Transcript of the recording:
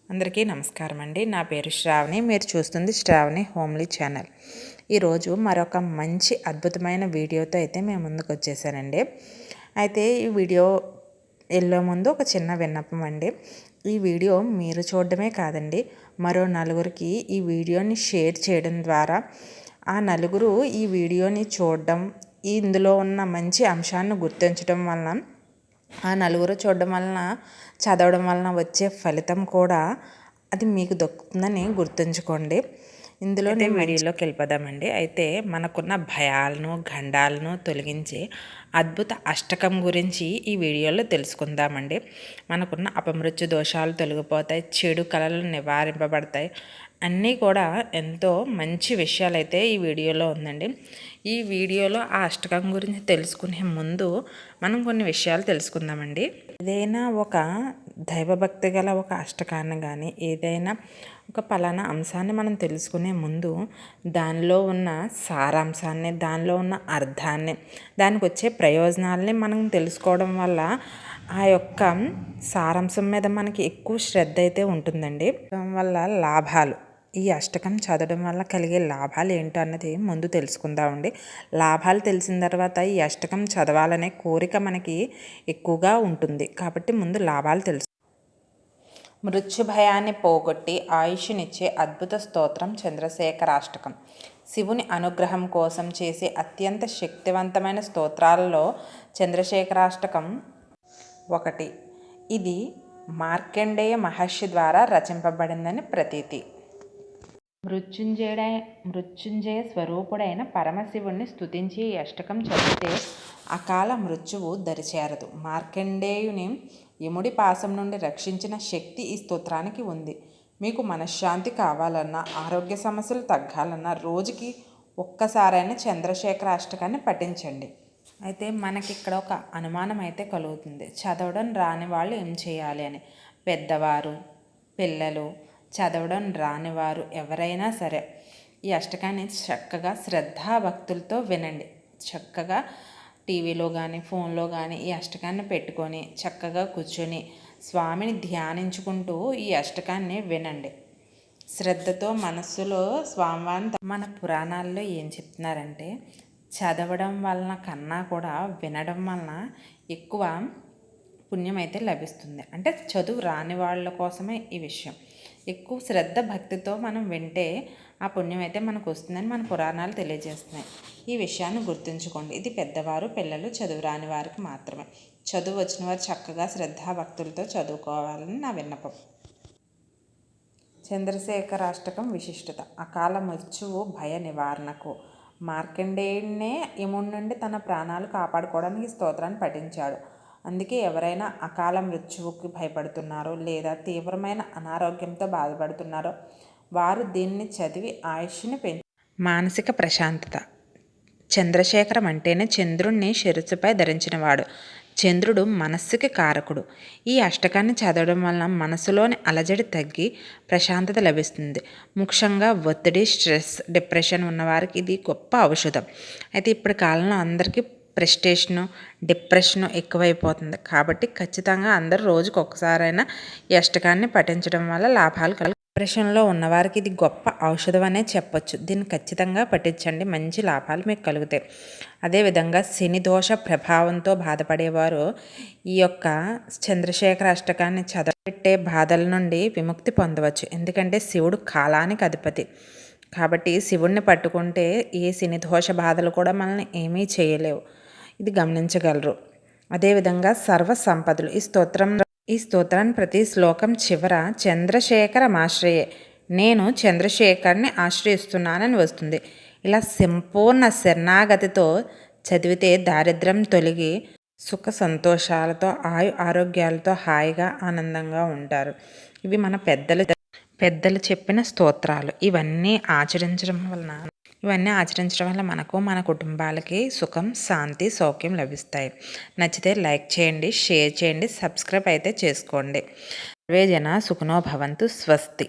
అందరికీ నమస్కారం అండి. నా పేరు శ్రావణి. మీరు చూస్తుంది శ్రావణి హోమ్లీ ఛానల్. ఈరోజు మరొక మంచి అద్భుతమైన వీడియోతో అయితే మేము ముందుకు వచ్చేసానండి. అయితే ఈ వీడియో వెళ్ళే ముందు ఒక చిన్న విన్నపం అండి. ఈ వీడియో మీరు చూడడమే కాదండి, మరో నలుగురికి ఈ వీడియోని షేర్ చేయడం ద్వారా ఆ నలుగురు ఈ వీడియోని చూడడం, ఇందులో ఉన్న మంచి అంశాన్ని గుర్తించడం వలన, ఆ నలుగురు చూడడం వలన, చదవడం వలన వచ్చే ఫలితం కూడా అది మీకు దొరుకుతుందని గుర్తుంచుకోండి. ఇందులో వీడియోలోకి వెళ్ళిపోదామండి. అయితే మనకున్న భయాలను, గండాలను తొలగించే అద్భుత అష్టకం గురించి ఈ వీడియోలో తెలుసుకుందామండి. మనకున్న అపమృత్యు దోషాలు తొలగిపోతాయి, చెడు కళలు నివారింపబడతాయి. అన్నీ కూడా ఎంతో మంచి విషయాలు అయితే ఈ వీడియోలో ఉందండి. ఈ వీడియోలో ఆ అష్టకం గురించి తెలుసుకునే ముందు మనం కొన్ని విషయాలు తెలుసుకుందామండి. ఏదైనా ఒక దైవభక్తి గల ఒక అష్టకాన్ని కానీ, ఏదైనా ఒక పలానా అంశాన్ని మనం తెలుసుకునే ముందు దానిలో ఉన్న సారాంశాన్ని, దానిలో ఉన్న అర్థాన్ని, దానికి వచ్చే ప్రయోజనాలని మనం తెలుసుకోవడం వల్ల ఆ యొక్క సారాంశం మీద మనకి ఎక్కువ శ్రద్ధ అయితే ఉంటుందండి. దానివల్ల లాభాలు, ఈ అష్టకం చదవడం వల్ల కలిగే లాభాలు ఏంటో అన్నది ముందు తెలుసుకుందామండి. లాభాలు తెలిసిన తర్వాత ఈ అష్టకం చదవాలనే కోరిక మనకి ఎక్కువగా ఉంటుంది. కాబట్టి ముందు లాభాలు తెలుసు. మృత్యు భయాన్ని పోగొట్టి ఆయుష్నిచ్చే అద్భుత స్తోత్రం చంద్రశేఖరాష్టకం. శివుని అనుగ్రహం కోసం చేసే అత్యంత శక్తివంతమైన స్తోత్రాలలో చంద్రశేఖరాష్టకం ఒకటి. ఇది మార్కండేయ మహర్షి ద్వారా రచింపబడిందని ప్రతీతి. మృత్యుంజయ స్వరూపుడైన పరమశివుణ్ణి స్తుతించి ఈ అష్టకం చదివితే అకాల మృత్యువు దరిచేరదు. మార్కండేయుని యముడి పాశం నుండి రక్షించిన శక్తి ఈ స్తోత్రానికి ఉంది. మీకు మనశ్శాంతి కావాలన్నా, ఆరోగ్య సమస్యలు తగ్గాలన్నా రోజుకి ఒక్కసారైనా చంద్రశేఖర అష్టకాన్ని పఠించండి. అయితే మనకి ఇక్కడ ఒక అనుమానం అయితే కలుగుతుంది, చదవడం రాని వాళ్ళు ఏం చేయాలి అని. పెద్దవారు, పిల్లలు, చదవడం రానివారు ఎవరైనా సరే ఈ అష్టకాన్ని చక్కగా శ్రద్ధాభక్తులతో వినండి. చక్కగా టీవీలో కానీ, ఫోన్లో కానీ ఈ అష్టకాన్ని పెట్టుకొని చక్కగా కూర్చొని స్వామిని ధ్యానించుకుంటూ ఈ అష్టకాన్ని వినండి. శ్రద్ధతో మనస్సులో స్వామివారిని. మన పురాణాల్లో ఏం చెప్తున్నారంటే, చదవడం వలన కన్నా కూడా వినడం వలన ఎక్కువ పుణ్యం అయితే లభిస్తుంది. అంటే చదువు రాని వాళ్ళ కోసమే ఈ విషయం. ఎక్కువ శ్రద్ధ భక్తితో మనం వింటే ఆ పుణ్యం అయితే మనకు వస్తుందని మన పురాణాలు తెలియజేస్తున్నాయి. ఈ విషయాన్ని గుర్తుంచుకోండి. ఇది పెద్దవారు, పిల్లలు, చదువు రాని వారికి మాత్రమే. చదువు వచ్చిన వారు చక్కగా శ్రద్ధాభక్తులతో చదువుకోవాలని నా విన్నపం. చంద్రశేఖరాష్టకం విశిష్టత. అకాల మృత్యువు భయ నివారణకు మార్కండేయుడినే యముడి నుండి తన ప్రాణాలు కాపాడుకోవడానికి స్తోత్రాన్ని పఠించాడు. అందుకే ఎవరైనా అకాల మృత్యువుకి భయపడుతున్నారో లేదా తీవ్రమైన అనారోగ్యంతో బాధపడుతున్నారో వారు దీన్ని చదివి ఆయుష్ని మానసిక ప్రశాంతత. చంద్రశేఖరం అంటేనే చంద్రుణ్ణి శిరస్సుపై ధరించినవాడు. చంద్రుడు మనస్సుకి కారకుడు. ఈ అష్టకాన్ని చదవడం వలన మనసులోని అలజడి తగ్గి ప్రశాంతత లభిస్తుంది. ముఖ్యంగా ఒత్తిడి, స్ట్రెస్, డిప్రెషన్ ఉన్నవారికి ఇది గొప్ప ఔషధం. అయితే ఇప్పటి కాలంలో అందరికీ ఫ్రస్ట్రేషను, డిప్రెషను ఎక్కువైపోతుంది. కాబట్టి ఖచ్చితంగా అందరూ రోజుకు ఒక్కసారైనా ఈ అష్టకాన్ని పఠించడం వల్ల లాభాలు కలుగు. డిప్రెషన్లో ఉన్నవారికి ఇది గొప్ప ఔషధం అనే చెప్పొచ్చు. దీన్ని ఖచ్చితంగా పఠించండి, మంచి లాభాలు మీకు కలుగుతాయి. అదేవిధంగా శని దోష ప్రభావంతో బాధపడేవారు ఈ యొక్క చంద్రశేఖర అష్టకాన్ని చదవబెట్టే బాధల నుండి విముక్తి పొందవచ్చు. ఎందుకంటే శివుడు కాలానికి అధిపతి. కాబట్టి శివుణ్ణి పట్టుకుంటే ఏ శని దోష బాధలు కూడా మనల్ని ఏమీ చేయలేవు. ఇది గమనించగలరు. అదేవిధంగా సర్వ సంపదలు. ఈ స్తోత్రాన్ని ప్రతి శ్లోకం చివర చంద్రశేఖరమాశ్రయే, నేను చంద్రశేఖర్ని ఆశ్రయిస్తున్నానని వస్తుంది. ఇలా సంపూర్ణ శరణాగతితో చదివితే దారిద్ర్యం తొలగి సుఖ సంతోషాలతో, ఆరోగ్యాలతో హాయిగా ఆనందంగా ఉంటారు. ఇవి మన పెద్దలు చెప్పిన స్తోత్రాలు. ఇవన్నీ ఆచరించడం వల్ల మనకు, మన కుటుంబాలకి సుఖం, శాంతి, సౌఖ్యం లభిస్తాయి. నచ్చితే లైక్ చేయండి, షేర్ చేయండి, సబ్స్క్రైబ్ అయితే చేసుకోండి. సర్వే జన సుఖినో భవంతు. స్వస్తి.